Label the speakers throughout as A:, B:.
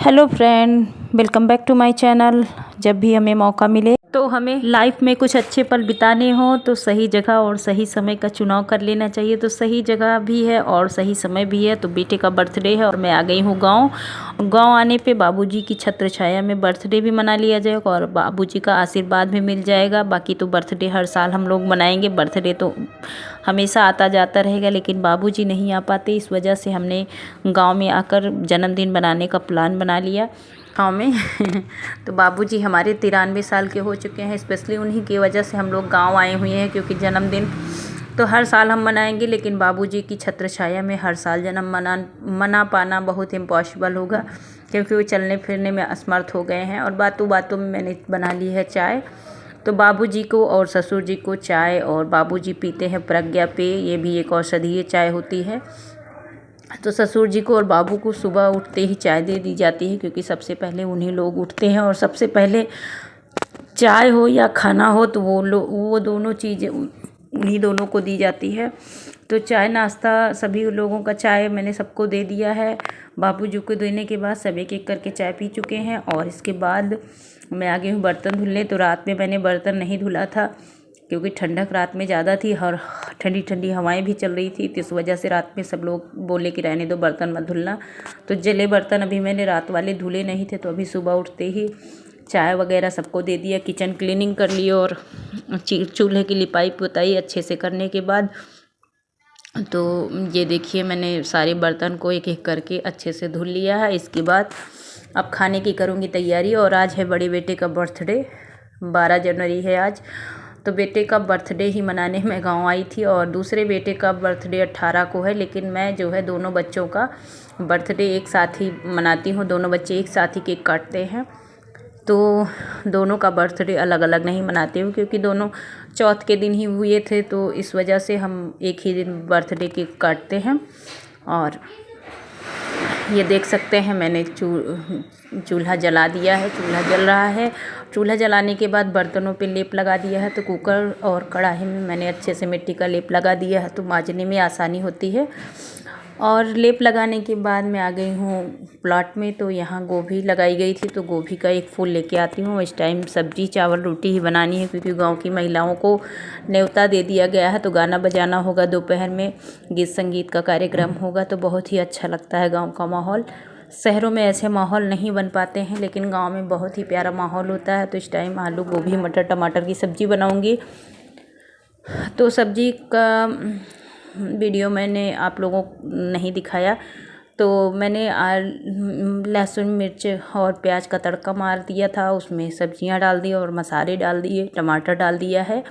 A: Hello friend, welcome back to my channel. जब भी हमें मौका मिले तो हमें लाइफ में कुछ अच्छे पल बिताने हों तो सही जगह और सही समय का चुनाव कर लेना चाहिए। तो सही जगह भी है और सही समय भी है। तो बेटे का बर्थडे है और मैं आ गई हूँ गांव। गांव आने पे बाबूजी की छत्र छाया में बर्थडे भी मना लिया जाएगा और बाबूजी का आशीर्वाद भी मिल जाएगा। बाकी तो बर्थडे हर साल हम लोग मनाएंगे, बर्थडे तो हमेशा आता जाता रहेगा, लेकिन बाबूजी नहीं आ पाते। इस वजह से हमने गांव में आकर जन्मदिन बनाने का प्लान बना लिया गाँव में। तो बाबूजी हमारे 93 साल के हो चुके हैं। स्पेशली उन्हीं की वजह से हम लोग गांव आए हुए हैं, क्योंकि जन्मदिन तो हर साल हम मनाएंगे, लेकिन बाबूजी की छत्र छाया में हर साल जन्म मना पाना बहुत इम्पॉसिबल होगा, क्योंकि वो चलने फिरने में असमर्थ हो गए हैं। और बातों बातों में मैंने बना ली है चाय। तो बाबूजी को और ससुर जी को चाय, और बाबूजी पीते हैं प्रज्ञा पेय, ये भी एक औषधीय चाय होती है। तो ससुर जी को और बाबू को सुबह उठते ही चाय दे दी जाती है, क्योंकि सबसे पहले उन्हीं लोग उठते हैं और सबसे पहले चाय हो या खाना हो तो वो दोनों चीज़ें उन्हीं दोनों को दी जाती है। तो चाय नाश्ता सभी लोगों का चाय मैंने सबको दे दिया है। बाबू जी को देने के बाद सब एक एक करके चाय पी चुके हैं। और इसके बाद मैं आ गई हूँ बर्तन धुलने। तो रात में मैंने बर्तन नहीं धुला था, क्योंकि ठंडक रात में ज़्यादा थी और ठंडी ठंडी हवाएं भी चल रही थी। तो इस वजह से रात में सब लोग बोले कि रहने दो, बर्तन मत धुलना। तो जले बर्तन अभी मैंने रात वाले धुले नहीं थे, तो अभी सुबह उठते ही चाय वगैरह सबको दे दिया, किचन क्लीनिंग कर ली और चूल्हे की लिपाई पुताई अच्छे से करने के बाद तो ये देखिए मैंने सारे बर्तन को एक एक करके अच्छे से धुल लिया है। इसके बाद अब खाने की करूँगी तैयारी। और आज है बड़े बेटे का बर्थडे, 12 जनवरी है आज। तो बेटे का बर्थडे ही मनाने मैं गांव आई थी, और दूसरे बेटे का बर्थडे 18 को है। लेकिन मैं जो है दोनों बच्चों का बर्थडे एक साथ ही मनाती हूँ, दोनों बच्चे एक साथ ही केक काटते हैं। तो दोनों का बर्थडे अलग अलग नहीं मनाती हूँ, क्योंकि दोनों चौथ के दिन ही हुए थे, तो इस वजह से हम एक ही दिन बर्थडे केक काटते हैं। और ये देख सकते हैं मैंने चूल्हा जला दिया है, चूल्हा जल रहा है। चूल्हा जलाने के बाद बर्तनों पे लेप लगा दिया है। तो कुकर और कढ़ाई में मैंने अच्छे से मिट्टी का लेप लगा दिया है, तो मांजने में आसानी होती है। और लेप लगाने के बाद मैं आ गई हूँ प्लॉट में। तो यहाँ गोभी लगाई गई थी, तो गोभी का एक फूल लेके आती हूँ। इस टाइम सब्जी चावल रोटी ही बनानी है, क्योंकि गांव की महिलाओं को न्योता दे दिया गया है। तो गाना बजाना होगा, दोपहर में गीत संगीत का कार्यक्रम होगा, तो बहुत ही अच्छा लगता है गाँव का माहौल। शहरों में ऐसे माहौल नहीं बन पाते हैं, लेकिन गाँव में बहुत ही प्यारा माहौल होता है। तो इस टाइम आलू गोभी मटर टमाटर की सब्ज़ी बनाऊँगी। तो सब्जी का वीडियो मैंने आप लोगों को नहीं दिखाया। तो मैंने लहसुन मिर्च और प्याज का तड़का मार दिया था, उसमें सब्जियां डाल दी और मसाले डाल दिए, टमाटर डाल दिया है।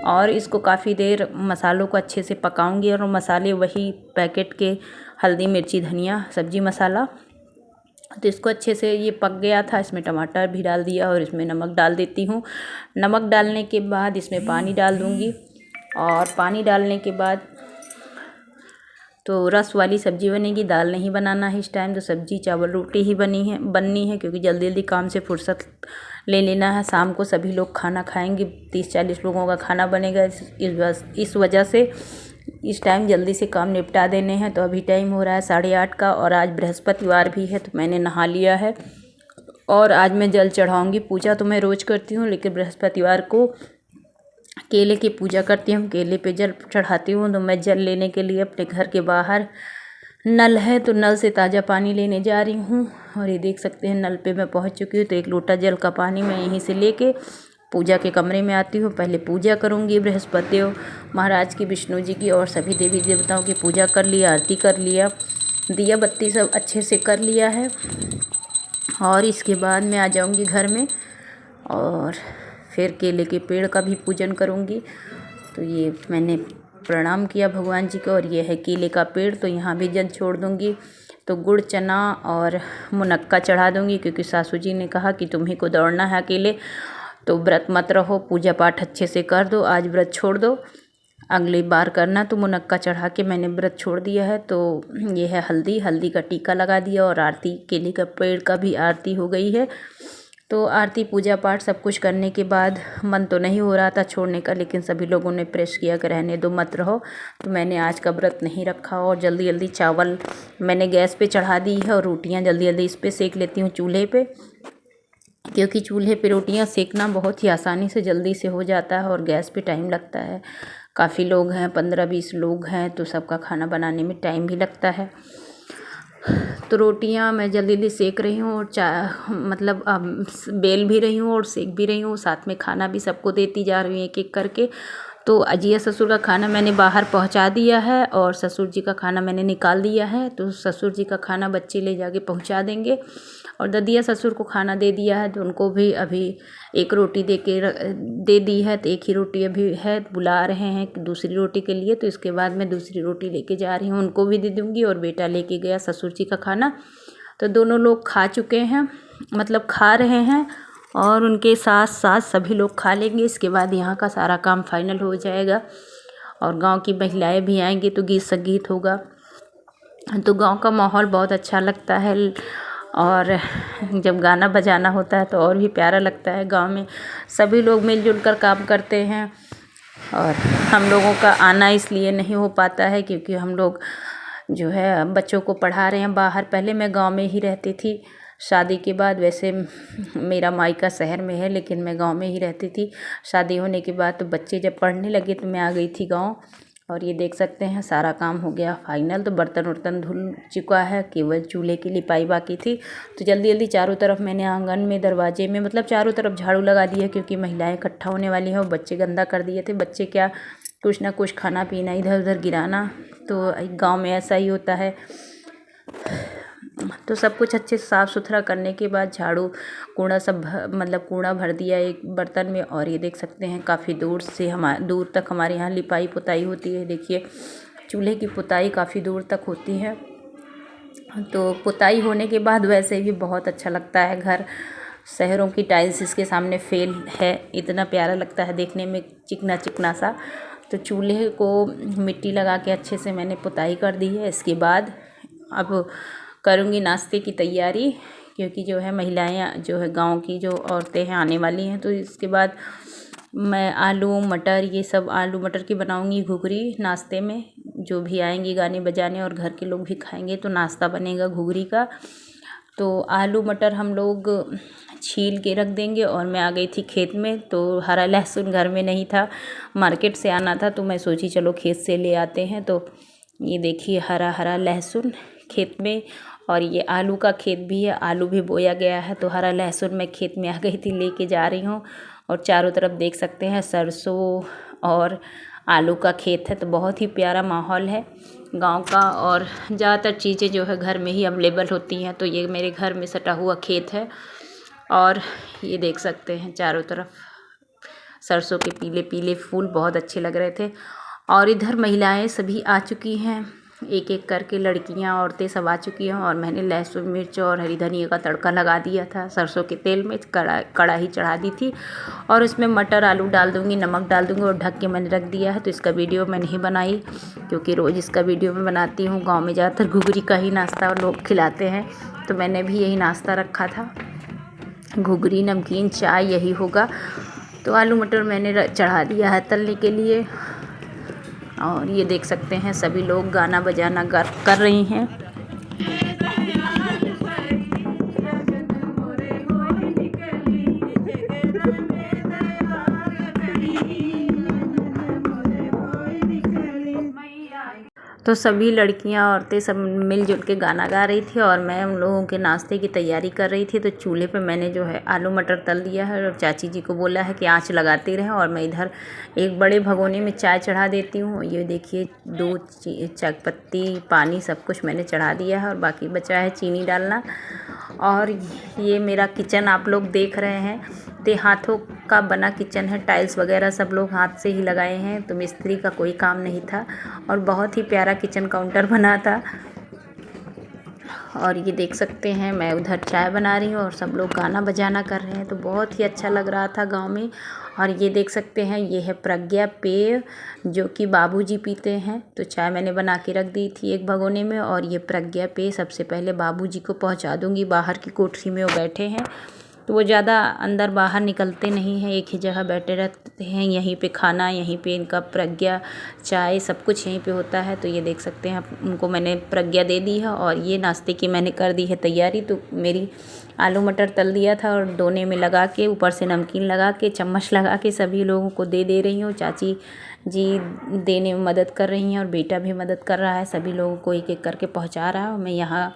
A: और इसको काफ़ी देर मसालों को अच्छे से पकाऊंगी। और मसाले वही पैकेट के हल्दी मिर्ची धनिया सब्जी मसाला। तो इसको अच्छे से ये पक गया था, इसमें टमाटर भी डाल दिया और इसमें नमक डाल देती हूँ। नमक डालने के बाद इसमें पानी डाल दूँगी, और पानी डालने के बाद तो रस वाली सब्ज़ी बनेगी, दाल नहीं बनाना है इस टाइम। तो सब्ज़ी चावल रोटी ही बननी है, क्योंकि जल्दी जल्दी काम से फुर्सत ले लेना है। शाम को सभी लोग खाना खाएंगे, 30-40 लोगों का खाना बनेगा। इस वजह से इस टाइम जल्दी से काम निपटा देने हैं। तो अभी टाइम हो रहा है 8:30 का, और आज बृहस्पतिवार भी है, तो मैंने नहा लिया है। और आज मैं जल चढ़ाऊँगी। पूजा तो मैं रोज़ करती हूँ, लेकिन बृहस्पतिवार को केले की पूजा करती हूँ, केले पे जल चढ़ाती हूँ। तो मैं जल लेने के लिए अपने घर के बाहर नल है, तो नल से ताज़ा पानी लेने जा रही हूँ। और ये देख सकते हैं नल पे मैं पहुँच चुकी हूँ। तो 1 लोटा जल का पानी मैं यहीं से लेके पूजा के कमरे में आती हूँ। पहले पूजा करूँगी बृहस्पति महाराज की, विष्णु जी की, और सभी देवी देवताओं की पूजा कर लिया, आरती कर लिया, दिया बत्ती सब अच्छे से कर लिया है। और इसके बाद मैं आ जाऊँगी घर में, और फिर केले के पेड़ का भी पूजन करूँगी। तो ये मैंने प्रणाम किया भगवान जी को, और ये है केले का पेड़। तो यहाँ भी जल छोड़ दूँगी। तो गुड़ चना और मुनक्का चढ़ा दूँगी, क्योंकि सासू जी ने कहा कि तुम्ही को दौड़ना है अकेले, तो व्रत मत रहो, पूजा पाठ अच्छे से कर दो, आज व्रत छोड़ दो, अगली बार करना। तो मुनक्का चढ़ा के मैंने व्रत छोड़ दिया है। तो ये है हल्दी का टीका लगा दिया, और आरती केले का पेड़ का भी आरती हो गई है। तो आरती पूजा पाठ सब कुछ करने के बाद मन तो नहीं हो रहा था छोड़ने का, लेकिन सभी लोगों ने प्रेस किया कि रहने दो, मत रहो। तो मैंने आज का व्रत नहीं रखा और जल्दी जल्दी चावल मैंने गैस पे चढ़ा दी है और रोटियां जल्दी जल्दी इस पे सेक लेती हूँ चूल्हे पे, क्योंकि चूल्हे पे रोटियां सेकना बहुत ही आसानी से जल्दी से हो जाता है और गैस पे टाइम लगता है। काफ़ी लोग हैं, 15-20 लोग हैं, तो सबका खाना बनाने में टाइम भी लगता है। तो रोटियां मैं जल्दी जल्दी सेक रही हूँ और मतलब बेल भी रही हूँ और सेक भी रही हूँ, साथ में खाना भी सबको देती जा रही हूँ एक एक करके। तो अजिया ससुर का खाना मैंने बाहर पहुंचा दिया है और ससुर जी का खाना मैंने निकाल दिया है। तो ससुर जी का खाना बच्चे ले जाके पहुंचा देंगे और ददिया ससुर को खाना दे दिया है, तो उनको भी अभी एक रोटी दे दी है। तो एक ही रोटी अभी है, बुला रहे हैं दूसरी रोटी के लिए, तो इसके बाद मैं दूसरी रोटी लेके जा रही हूँ, उनको भी दे दूँगी। और बेटा लेके गया ससुर जी का खाना, तो दोनों लोग खा चुके हैं, मतलब खा रहे हैं और उनके साथ साथ सभी लोग खा लेंगे। इसके बाद यहाँ का सारा काम फाइनल हो जाएगा और गांव की महिलाएं भी आएंगी तो गीत संगीत होगा। तो गांव का माहौल बहुत अच्छा लगता है और जब गाना बजाना होता है तो और भी प्यारा लगता है। गांव में सभी लोग मिलजुल कर काम करते हैं और हम लोगों का आना इसलिए नहीं हो पाता है क्योंकि हम लोग जो है बच्चों को पढ़ा रहे हैं बाहर। पहले मैं गांव में ही रहती थी, शादी के बाद वैसे मेरा मायका शहर में है, लेकिन मैं गांव में ही रहती थी। शादी होने के बाद तो बच्चे जब पढ़ने लगे तो मैं आ गई थी गांव। और ये देख सकते हैं सारा काम हो गया फाइनल। तो बर्तन वर्तन धुल चुका है, केवल चूल्हे की लिपाई बाकी थी। तो जल्दी जल्दी चारों तरफ मैंने आंगन में, दरवाजे में, मतलब चारों तरफ झाड़ू लगा दिया क्योंकि महिलाएं इकट्ठा होने वाली हैं और बच्चे गंदा कर दिए थे। बच्चे क्या, कुछ ना कुछ खाना पीना इधर उधर गिराना, तो गाँव में ऐसा ही होता है। तो सब कुछ अच्छे से साफ़ सुथरा करने के बाद झाड़ू कूड़ा सब मतलब कूड़ा भर दिया एक बर्तन में। और ये देख सकते हैं काफ़ी दूर तक हमारे यहाँ लिपाई पुताई होती है। देखिए चूल्हे की पुताई काफ़ी दूर तक होती है। तो पुताई होने के बाद वैसे भी बहुत अच्छा लगता है घर। शहरों की टाइल्स इसके सामने फेल है, इतना प्यारा लगता है देखने में, चिकना चिकना सा। तो चूल्हे को मिट्टी लगा के अच्छे से मैंने पुताई कर दी है। इसके बाद अब करूँगी नाश्ते की तैयारी, क्योंकि जो है महिलाएं जो है गांव की जो औरतें हैं आने वाली हैं। तो इसके बाद मैं आलू मटर, ये सब आलू मटर की बनाऊंगी घुघरी नाश्ते में। जो भी आएंगे गाने बजाने और घर के लोग भी खाएंगे तो नाश्ता बनेगा घुघरी का। तो आलू मटर हम लोग छील के रख देंगे। और मैं आ गई थी खेत में, तो हरा लहसुन घर में नहीं था, मार्केट से आना था, तो मैं सोची चलो खेत से ले आते हैं। तो ये देखिए हरा हरा लहसुन खेत में, और ये आलू का खेत भी है, आलू भी बोया गया है। तो हरा लहसुन मैं खेत में आ गई थी, लेके जा रही हूँ। और चारों तरफ देख सकते हैं सरसों और आलू का खेत है। तो बहुत ही प्यारा माहौल है गांव का। और ज़्यादातर चीज़ें जो है घर में ही अवेलेबल होती हैं। तो ये मेरे घर में सटा हुआ खेत है और ये देख सकते हैं चारों तरफ सरसों के पीले पीले फूल बहुत अच्छे लग रहे थे। और इधर महिलाएं सभी आ चुकी हैं, एक एक करके लड़कियां औरतें सब आ चुकी हैं। और मैंने लहसुन मिर्च और हरी धनिया का तड़का लगा दिया था सरसों के तेल में, कढ़ाई चढ़ा दी थी। और उसमें मटर आलू डाल दूँगी, नमक डाल दूँगी और ढक के मैंने रख दिया है। तो इसका वीडियो मैं नहीं बनाई क्योंकि रोज़ इसका वीडियो मैं बनाती हूँ। गाँव में ज़्यादातर घुघरी का ही नाश्ता लोग खिलाते हैं, तो मैंने भी यही नाश्ता रखा था, घुघरी नमकीन चाय यही होगा। तो आलू मटर मैंने चढ़ा दिया है तलने के लिए। और ये देख सकते हैं सभी लोग गाना बजाना कर रही हैं। तो सभी लड़कियां औरतें सब मिलजुल के गाना गा रही थी और मैं उन लोगों के नाश्ते की तैयारी कर रही थी। तो चूल्हे पे मैंने जो है आलू मटर तल दिया है और चाची जी को बोला है कि आंच लगाते रहें। और मैं इधर एक बड़े भगोने में चाय चढ़ा देती हूँ। ये देखिए दूध, चाय पत्ती, पानी सब कुछ मैंने चढ़ा दिया है और बाकी बचा है चीनी डालना। और ये मेरा किचन आप लोग देख रहे हैं, तो हाथों का बना किचन है, टाइल्स वगैरह सब लोग हाथ से ही लगाए हैं, तो मिस्त्री का कोई काम नहीं था। और बहुत ही प्यारा किचन काउंटर बना था। और ये देख सकते हैं मैं उधर चाय बना रही हूँ और सब लोग गाना बजाना कर रहे हैं, तो बहुत ही अच्छा लग रहा था गांव में। और ये देख सकते हैं ये है प्रज्ञा पेय जो कि बाबूजी पीते हैं। तो चाय मैंने बना के रख दी थी एक भगोने में। और ये प्रज्ञा पेय सबसे पहले बाबूजी को पहुंचा दूंगी, बाहर की कोठरी में वो बैठे हैं। तो वो ज़्यादा अंदर बाहर निकलते नहीं हैं, एक ही जगह बैठे रहते हैं। यहीं पे खाना, यहीं पे इनका प्रज्ञा, चाय सब कुछ यहीं पे होता है। तो ये देख सकते हैं आप, उनको मैंने प्रज्ञा दे दी है और ये नाश्ते की मैंने कर दी है तैयारी। तो मेरी आलू मटर तल दिया था और दोने में लगा के ऊपर से नमकीन लगा के चम्मच लगा के सभी लोगों को दे रही हूँ। चाची जी देने में मदद कर रही हैं और बेटा भी मदद कर रहा है, सभी लोगों को एक एक करके पहुँचा रहा है। मैं यहाँ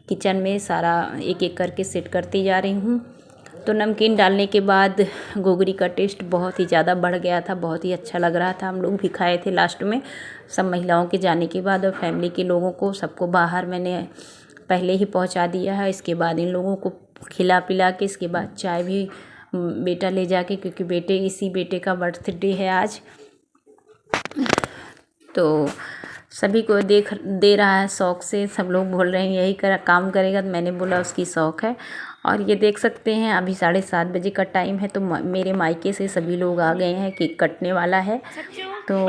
A: किचन में सारा एक एक करके सेट करती जा रही हूँ। तो नमकीन डालने के बाद गोगरी का टेस्ट बहुत ही ज़्यादा बढ़ गया था, बहुत ही अच्छा लग रहा था। हम लोग भी खाए थे लास्ट में, सब महिलाओं के जाने के बाद, और फैमिली के लोगों को सबको बाहर मैंने पहले ही पहुंचा दिया है। इसके बाद इन लोगों को खिला पिला के इसके बाद चाय भी बेटा ले जाके, क्योंकि इसी बेटे का बर्थडे है आज, तो सभी को दे रहा है शौक़ से। सब लोग बोल रहे हैं यही काम करेगा, तो मैंने बोला उसकी शौक़ है। और ये देख सकते हैं अभी 7:30 बजे का टाइम है, तो मेरे मायके से सभी लोग आ गए हैं, केक कटने वाला है। तो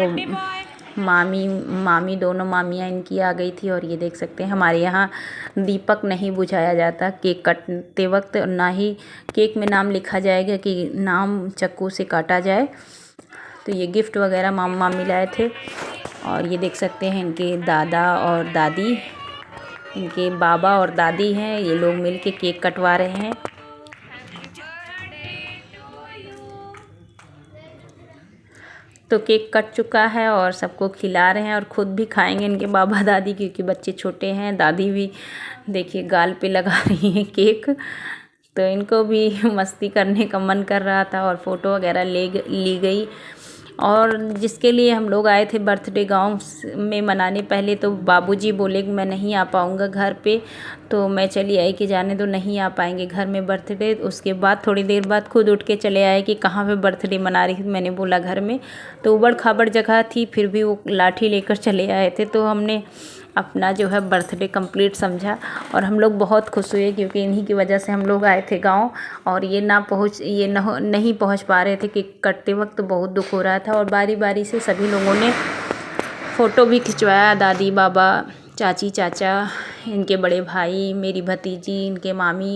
A: मामी दोनों मामियाँ इनकी आ गई थी। और ये देख सकते हैं हमारे यहाँ दीपक नहीं बुझाया जाता केक कटते वक्त, और ना ही केक में नाम लिखा जाएगा कि नाम चाकू से काटा जाए। तो ये गिफ्ट वगैरह मामी लाए थे। और ये देख सकते हैं इनके दादा और दादी, इनके बाबा और दादी हैं, ये लोग मिल के केक कटवा रहे हैं। तो केक कट चुका है और सबको खिला रहे हैं और ख़ुद भी खाएंगे इनके बाबा दादी, क्योंकि बच्चे छोटे हैं। दादी भी देखिए गाल पे लगा रही हैं केक, तो इनको भी मस्ती करने का मन कर रहा था और फ़ोटो वगैरह ली गई। और जिसके लिए हम लोग आए थे बर्थडे गांव में मनाने, पहले तो बाबूजी बोले कि मैं नहीं आ पाऊँगा घर पे, तो मैं चली आई कि जाने दो, नहीं आ पाएंगे घर में बर्थडे। उसके बाद थोड़ी देर बाद खुद उठ के चले आए कि कहाँ पे बर्थडे मना रही थी। मैंने बोला घर में, तो उबड़ खाबड़ जगह थी, फिर भी वो लाठी लेकर चले आए थे। तो हमने अपना जो है बर्थडे कंप्लीट समझा और हम लोग बहुत खुश हुए, क्योंकि इन्हीं की वजह से हम लोग आए थे गांव। और ये नहीं पहुंच पा रहे थे कि कटते वक्त बहुत दुख हो रहा था। और बारी बारी से सभी लोगों ने फ़ोटो भी खिंचवाया, दादी बाबा, चाची चाचा, इनके बड़े भाई, मेरी भतीजी, इनके मामी।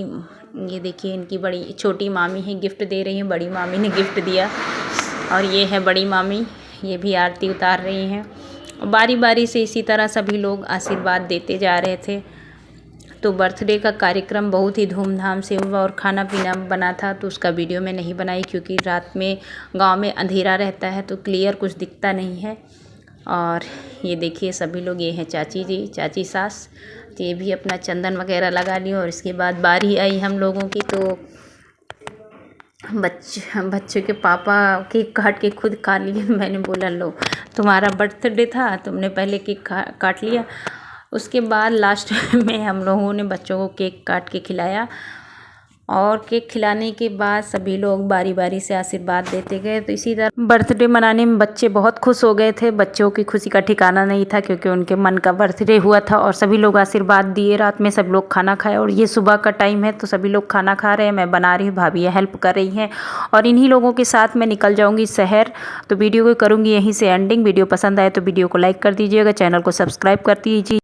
A: ये देखिए इनकी छोटी मामी है, गिफ्ट दे रही हैं, बड़ी मामी ने गिफ्ट दिया। और ये है बड़ी मामी, ये भी आरती उतार रही हैं। बारी बारी से इसी तरह सभी लोग आशीर्वाद देते जा रहे थे। तो बर्थडे का कार्यक्रम बहुत ही धूमधाम से हुआ और खाना पीना बना था, तो उसका वीडियो मैं नहीं बनाई, क्योंकि रात में गांव में अंधेरा रहता है तो क्लियर कुछ दिखता नहीं है। और ये देखिए सभी लोग, ये हैं चाची जी, चाची सास, तो ये भी अपना चंदन वगैरह लगा ली। और इसके बाद बारी आई हम लोगों की, तो बच्चों के पापा केक काट के खुद खा लिए। मैंने बोला लो, तुम्हारा बर्थडे था, तुमने पहले केक काट लिया। उसके बाद लास्ट में हम लोगों ने बच्चों को केक काट के खिलाया। और केक खिलाने के बाद सभी लोग बारी बारी से आशीर्वाद देते गए। तो इसी तरह बर्थडे मनाने में बच्चे बहुत खुश हो गए थे। बच्चों की खुशी का ठिकाना नहीं था, क्योंकि उनके मन का बर्थडे हुआ था। और सभी लोग आशीर्वाद दिए। रात में सब लोग खाना खाए और ये सुबह का टाइम है, तो सभी लोग खाना खा रहे हैं, मैं बना रही हूँ, भाभी हेल्प कर रही हैं। और इन्हीं लोगों के साथ मैं निकल जाऊँगी शहर। तो वीडियो को करूँगी यहीं से एंडिंग। वीडियो पसंद आए तो वीडियो को लाइक कर दीजिएगा, चैनल को सब्सक्राइब कर दीजिए।